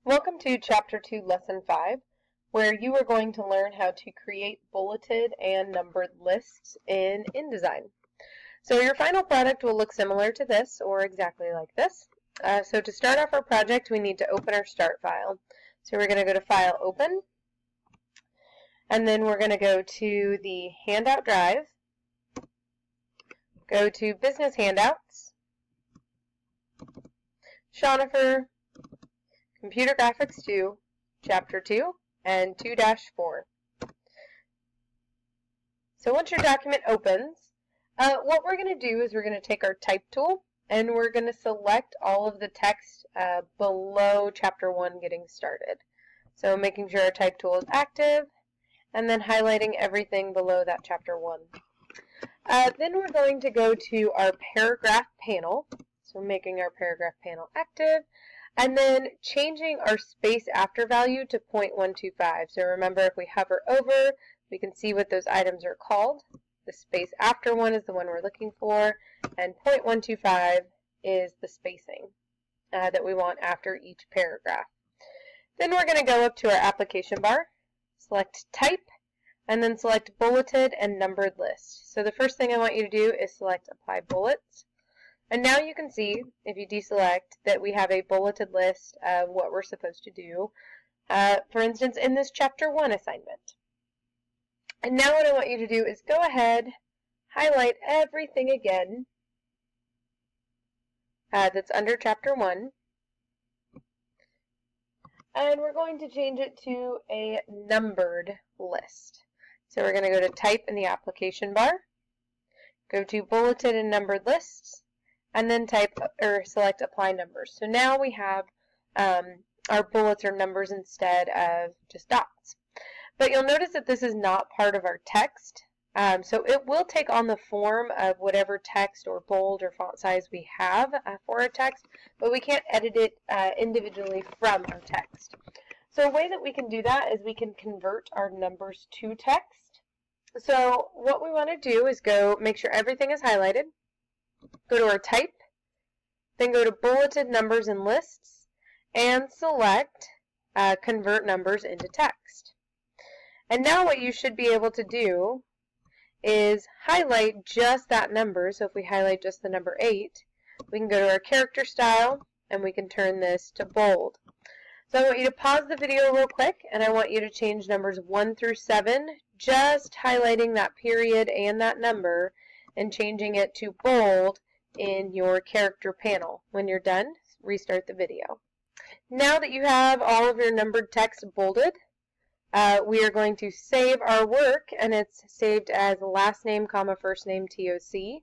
Welcome to Chapter 2, Lesson 5, where you are going to learn how to create bulleted and numbered lists in InDesign. So your final product will look similar to this, or exactly like this. So to start off our project, we need to open our start file. So we're going to go to File, Open, and then we're going to go to the Handout Drive, go to Business Handouts, Schonifer, Computer Graphics 2, Chapter 2, and 2-4. So once your document opens, what we're going to do is we're going to take our type tool and we're going to select all of the text below Chapter 1 getting started. So making sure our type tool is active and then highlighting everything below that Chapter 1. Then we're going to go to our paragraph panel. So making our paragraph panel active. And then changing our space after value to 0.125. So remember, if we hover over, we can see what those items are called. The space after one is the one we're looking for, and 0.125 is the spacing that we want after each paragraph. Then we're going to go up to our application bar, select Type, and then select Bulleted and Numbered List. So the first thing I want you to do is select Apply Bullets. And now you can see, if you deselect, that we have a bulleted list of what we're supposed to do, for instance, in this Chapter 1 assignment. And now what I want you to do is go ahead, highlight everything again that's under Chapter 1, and we're going to change it to a numbered list. So we're going to go to Type in the application bar, go to Bulleted and Numbered Lists, and then select Apply Numbers. So now we have our bullets or numbers instead of just dots. But you'll notice that this is not part of our text. So it will take on the form of whatever text or bold or font size we have for our text, but we can't edit it individually from our text. So a way that we can do that is we can convert our numbers to text. So what we want to do is go make sure everything is highlighted. Go to our Type, then go to Bulleted Numbers and Lists, and select Convert Numbers into Text. And now what you should be able to do is highlight just that number. So if we highlight just the number 8, we can go to our character style, and we can turn this to bold. So I want you to pause the video real quick, and I want you to change numbers 1 through 7, just highlighting that period and that number, and changing it to bold in your character panel. When you're done, restart the video. Now that you have all of your numbered text bolded, we are going to save our work, and it's saved as last name, first name, TOC.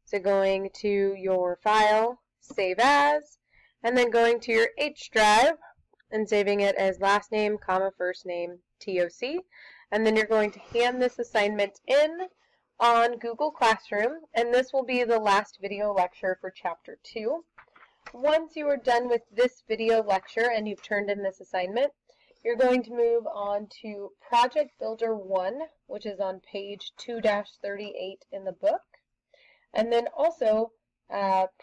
So going to your file, Save As, and then going to your H drive and saving it as last name, first name, TOC. And then you're going to hand this assignment in on Google Classroom, and this will be the last video lecture for Chapter 2. Once you are done with this video lecture and you've turned in this assignment, you're going to move on to Project Builder 1, which is on page 2-38 in the book, and then also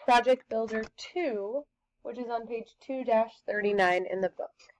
Project Builder 2, which is on page 2-39 in the book.